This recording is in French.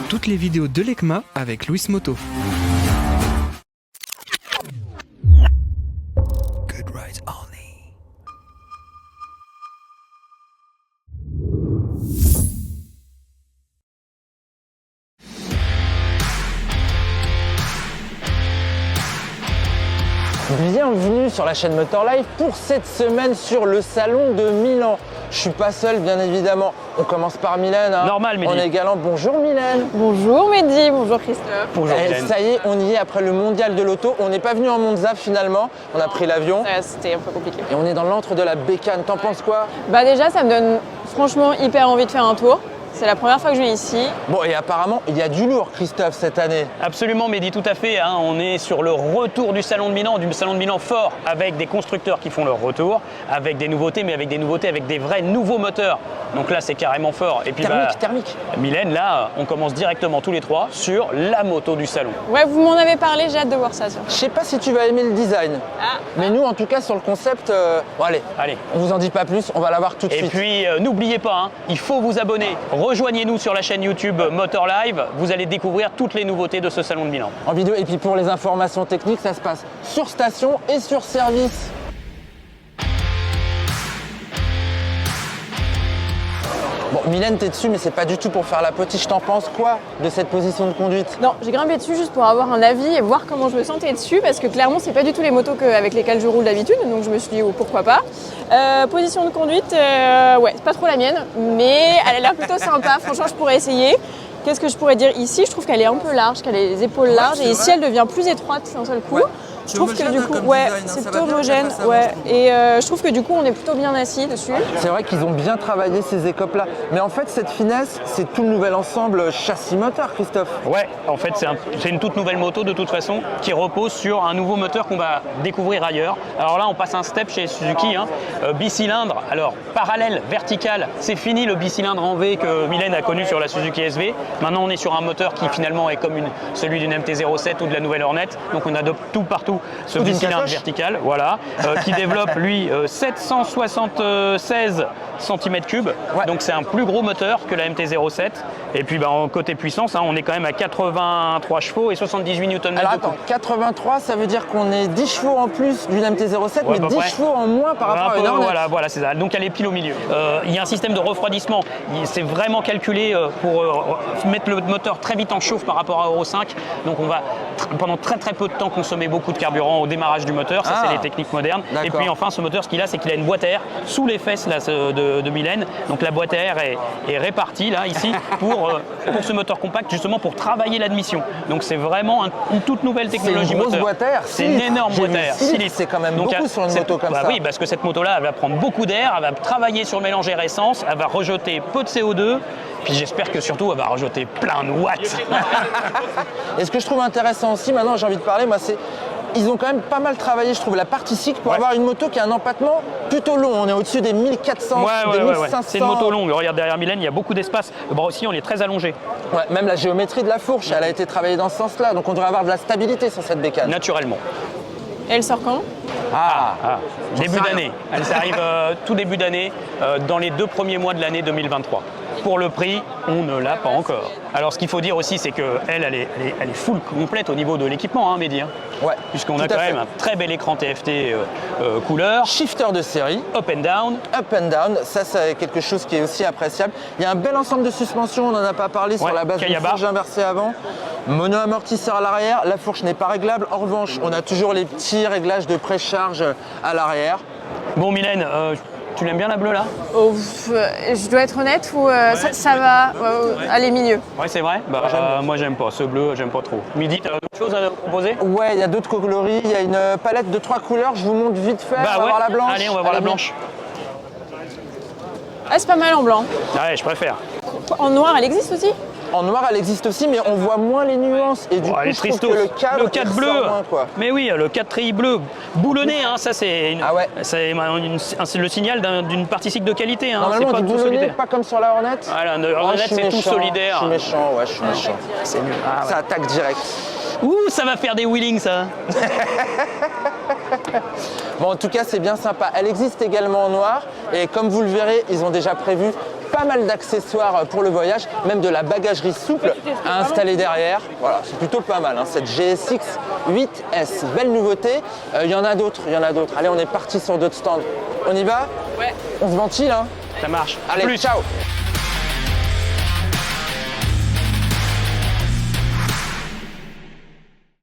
toutes les vidéos de l'ECMA avec Louis Moto. Good rides only. Bienvenue sur la chaîne Motor Live pour cette semaine sur le salon de Milan. Je suis pas seul, bien évidemment. On commence par Mylène. Hein. Normal, Mehdi. On est galant. Bonjour Mylène. Bonjour Mehdi, bonjour Christophe. Bonjour Mylène. Ça y est, on y est après le mondial de l'auto. On n'est pas venu en Monza finalement. On a pris l'avion. C'était un peu compliqué. Et on est dans l'antre de la bécane. T'en penses quoi? Bah déjà, ça me donne franchement hyper envie de faire un tour. C'est la première fois que je viens ici. Bon, et apparemment, il y a du lourd, Christophe, cette année. Absolument, Mehdi, tout à fait. Hein. On est sur le retour du Salon de Milan fort, avec des constructeurs qui font leur retour, avec des nouveautés, mais avec des vrais nouveaux moteurs. Donc là, c'est carrément fort. Et puis, Thermique. Mylène, là, on commence directement tous les trois sur la moto du salon. Ouais, vous m'en avez parlé, j'ai hâte de voir ça. Je sais pas si tu vas aimer le design. Mais nous, en tout cas, sur le concept, bon, allez, on vous en dit pas plus, on va la voir tout de suite. Et puis, n'oubliez pas, hein, il faut vous abonner. Rejoignez-nous sur la chaîne YouTube Motor Live. Vous allez découvrir toutes les nouveautés de ce Salon de Milan. En vidéo, et puis pour les informations techniques, ça se passe sur station et sur service. Bon, Mylène, t'es dessus, mais c'est pas du tout pour faire la potiche. T'en penses quoi de cette position de conduite? Non, j'ai grimpé dessus juste pour avoir un avis et voir comment je me sentais dessus parce que clairement, c'est pas du tout les motos avec lesquelles je roule d'habitude. Donc je me suis dit, oh, pourquoi pas. Position de conduite, ouais, c'est pas trop la mienne, mais elle a l'air plutôt sympa. Franchement, je pourrais essayer. Qu'est-ce que je pourrais dire ici? Je trouve qu'elle est un peu large, qu'elle a les épaules larges et ici elle devient plus étroite d'un seul coup. Je trouve que du coup, ouais, c'est plutôt homogène, ouais. Et je trouve que du coup, on est plutôt bien assis dessus. C'est vrai qu'ils ont bien travaillé ces écopes-là. Mais en fait, cette finesse, c'est tout le nouvel ensemble châssis-moteur, Christophe. Ouais, en fait, c'est une toute nouvelle moto de toute façon qui repose sur un nouveau moteur qu'on va découvrir ailleurs. Alors là, on passe un step chez Suzuki, hein, bicylindre. Alors, parallèle, vertical, c'est fini le bicylindre en V que Mylène a connu sur la Suzuki SV. Maintenant, on est sur un moteur qui finalement est comme celui d'une MT-07 ou de la nouvelle Hornet. Donc, on adopte tout partout ce bicylindre vertical, voilà, qui développe lui 776 cm3. Ouais. Donc c'est un plus gros moteur que la MT-07. Et puis en côté puissance, hein, on est quand même à 83 chevaux et 78 Nm. Alors attends, 83, ça veut dire qu'on est 10 chevaux en plus d'une MT-07, ouais, mais 10 chevaux en moins par rapport à une Hornet. Voilà, c'est ça. Donc elle est pile au milieu. Il y a un système de refroidissement. C'est vraiment calculé pour mettre le moteur très vite en chauffe par rapport à Euro 5. Donc on va pendant très peu de temps consommer beaucoup de carburant au démarrage du moteur. Ça, c'est les techniques modernes. Et puis enfin, ce moteur, ce qu'il a, c'est qu'il a une boîte à air sous les fesses là, de Mylène. Donc la boîte à air est répartie là, ici, pour ce moteur compact, justement pour travailler l'admission. Donc c'est vraiment une toute nouvelle technologie moteur. C'est une grosse boîte à air. C'est une énorme boîte à air. C'est quand même beaucoup sur une moto comme ça. Oui, parce que cette moto-là, elle va prendre beaucoup d'air, elle va travailler sur le mélange air-essence, elle va rejeter peu de CO2. Puis j'espère que surtout, elle va rejeter plein de watts. Et ce que je trouve intéressant aussi, maintenant j'ai envie de parler, moi c'est... Ils ont quand même pas mal travaillé, je trouve, la partie cycle pour avoir une moto qui a un empattement plutôt long. On est au-dessus des 1400, des 1500. C'est une moto longue. Regarde derrière Mylène, il y a beaucoup d'espace. Le bras aussi, on est très allongé. Ouais, même la géométrie de la fourche, elle a été travaillée dans ce sens-là. Donc on devrait avoir de la stabilité sur cette bécane. Naturellement. Et elle sort quand? Début d'année. Elle arrive tout début d'année, dans les 2 premiers mois de l'année 2023. Pour le prix, on ne l'a pas encore. Alors ce qu'il faut dire aussi, c'est qu'elle est full complète au niveau de l'équipement, hein, Mehdi. Hein. Ouais. Puisqu'on a quand même un très bel écran TFT couleur. Shifter de série. Up and down. Up and down, ça c'est quelque chose qui est aussi appréciable. Il y a un bel ensemble de suspension, on n'en a pas parlé, sur la base d'une fourche inversée avant. Mono-amortisseur à l'arrière, la fourche n'est pas réglable. En revanche, on a toujours les petits réglages de précharge à l'arrière. Bon Mylène, tu l'aimes bien la bleue là? Je dois être honnête ou ça va aller milieu? Ouais, c'est vrai. Moi j'aime pas. Ce bleu, j'aime pas trop. Midi, t'as d'autres choses à proposer? Ouais, il y a d'autres coloris. Il y a une palette de 3 couleurs. Je vous montre vite fait. On va voir la blanche. Allez, on va voir la blanche. Ah, c'est pas mal en blanc. Ouais, je préfère. En noir, elle existe aussi? En noir, elle existe aussi, mais on voit moins les nuances. Et du coup, je trouve que le cadre bleu. Moins, quoi. Mais oui, le cadre treillis bleu. Boulonné, hein, ça c'est le signal d'une partie cycle de qualité. Hein. Normalement, on dit boulonné, pas comme sur la Hornet. Voilà, la Hornet, c'est tout solidaire. Je suis méchant, ouais, je suis méchant. C'est nul. Ça attaque direct. Ouh, ça va faire des wheelings, ça. Bon, en tout cas, c'est bien sympa. Elle existe également en noir. Et comme vous le verrez, ils ont déjà prévu pas mal d'accessoires pour le voyage, même de la bagagerie souple à installer derrière. Voilà, c'est plutôt pas mal, hein, cette GSX 8S. Belle nouveauté. Il y en a d'autres, il y en a d'autres. Allez, on est parti sur d'autres stands. On y va? Ouais. On se ventile, hein? Ça marche. Allez, Plus. ciao!